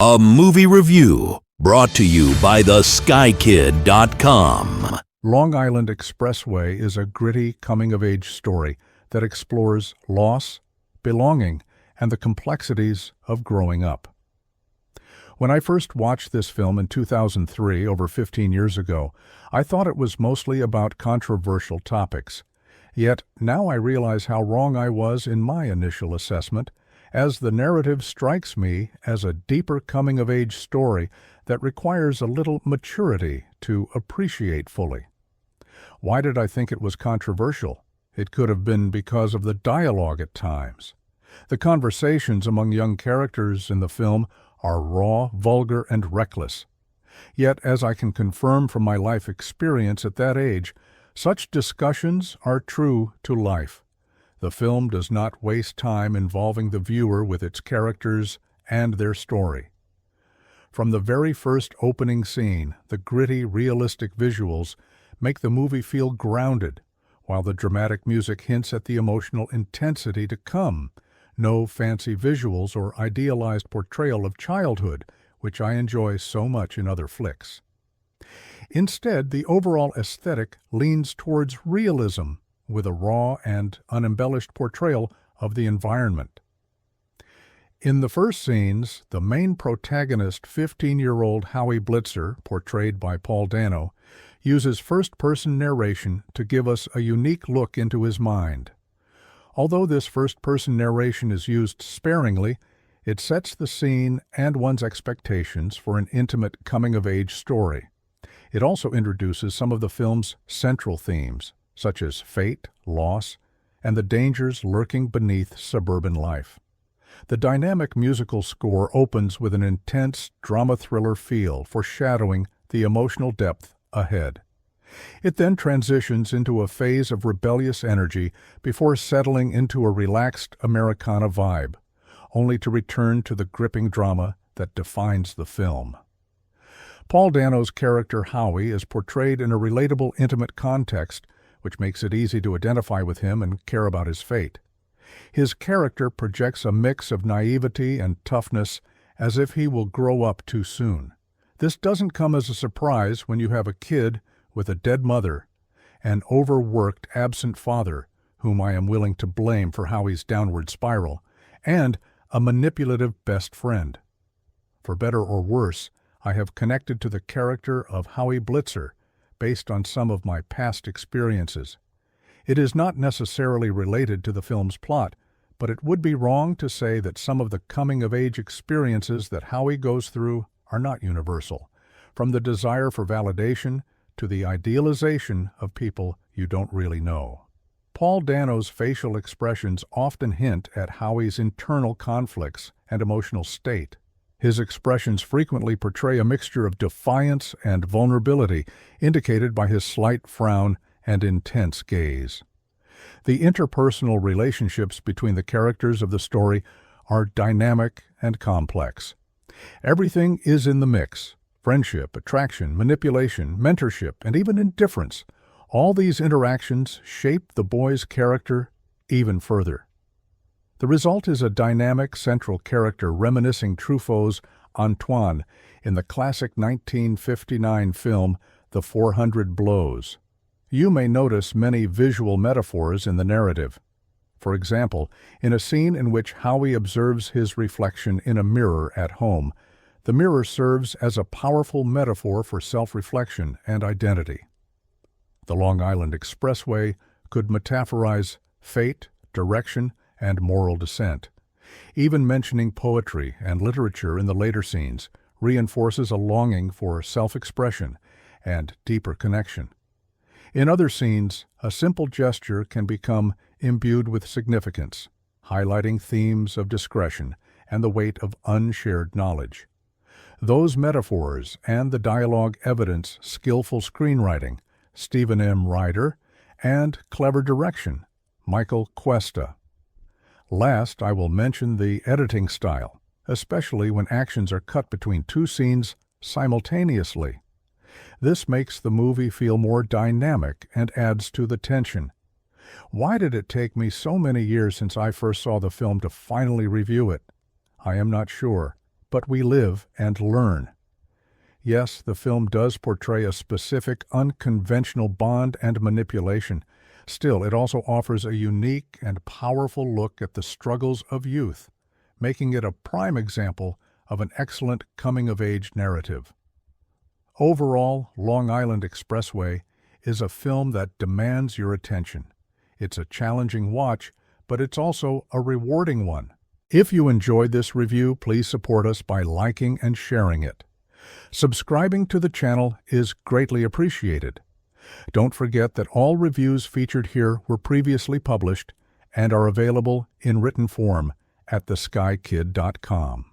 A movie review brought to you by theskykid.com. Long Island Expressway is a gritty coming-of-age story that explores loss, belonging, and the complexities of growing up. When I first watched this film in 2003, over 15 years ago, I thought it was mostly about controversial topics. Yet now I realize how wrong I was in my initial assessment, as the narrative strikes me as a deeper coming-of-age story that requires a little maturity to appreciate fully. Why did I think it was controversial? It could have been because of the dialogue at times. The conversations among young characters in the film are raw, vulgar, and reckless. Yet, as I can confirm from my life experience at that age, such discussions are true to life. The film does not waste time involving the viewer with its characters and their story. From the very first opening scene, the gritty, realistic visuals make the movie feel grounded, while the dramatic music hints at the emotional intensity to come. No fancy visuals or idealized portrayal of childhood, which I enjoy so much in other flicks. Instead, the overall aesthetic leans towards realism, with a raw and unembellished portrayal of the environment. In the first scenes, the main protagonist, 15-year-old Howie Blitzer, portrayed by Paul Dano, uses first-person narration to give us a unique look into his mind. Although this first-person narration is used sparingly, it sets the scene and one's expectations for an intimate coming-of-age story. It also introduces some of the film's central themes, such as fate, loss, and the dangers lurking beneath suburban life. The dynamic musical score opens with an intense drama-thriller feel, foreshadowing the emotional depth ahead. It then transitions into a phase of rebellious energy before settling into a relaxed Americana vibe, only to return to the gripping drama that defines the film. Paul Dano's character Howie is portrayed in a relatable, intimate context, which makes it easy to identify with him and care about his fate. His character projects a mix of naivety and toughness, as if he will grow up too soon. This doesn't come as a surprise when you have a kid with a dead mother, an overworked, absent father, whom I am willing to blame for Howie's downward spiral, and a manipulative best friend. For better or worse, I have connected to the character of Howie Blitzer, based on some of my past experiences. It is not necessarily related to the film's plot, but it would be wrong to say that some of the coming-of-age experiences that Howie goes through are not universal, from the desire for validation to the idealization of people you don't really know. Paul Dano's facial expressions often hint at Howie's internal conflicts and emotional state. His expressions frequently portray a mixture of defiance and vulnerability, indicated by his slight frown and intense gaze. The interpersonal relationships between the characters of the story are dynamic and complex. Everything is in the mix: friendship, attraction, manipulation, mentorship, and even indifference. All these interactions shape the boy's character even further. The result is a dynamic central character reminiscing Truffaut's Antoine in the classic 1959 film The 400 Blows. You may notice many visual metaphors in the narrative. For example, in a scene in which Howie observes his reflection in a mirror at home, the mirror serves as a powerful metaphor for self-reflection and identity. The Long Island Expressway could metaphorize fate, direction, and moral descent. Even mentioning poetry and literature in the later scenes reinforces a longing for self-expression and deeper connection. In other scenes, a simple gesture can become imbued with significance, highlighting themes of discretion and the weight of unshared knowledge. Those metaphors and the dialogue evidence skillful screenwriting, Stephen M. Ryder, and clever direction, Michael Cuesta. Last, I will mention the editing style, especially when actions are cut between two scenes simultaneously. This makes the movie feel more dynamic and adds to the tension. Why did it take me so many years since I first saw the film to finally review it? I am not sure, but we live and learn. Yes, the film does portray a specific, unconventional bond and manipulation. Still, it also offers a unique and powerful look at the struggles of youth, making it a prime example of an excellent coming-of-age narrative. Overall, Long Island Expressway is a film that demands your attention. It's a challenging watch, but it's also a rewarding one. If you enjoyed this review, please support us by liking and sharing it. Subscribing to the channel is greatly appreciated. Don't forget that all reviews featured here were previously published and are available in written form at theskykid.com.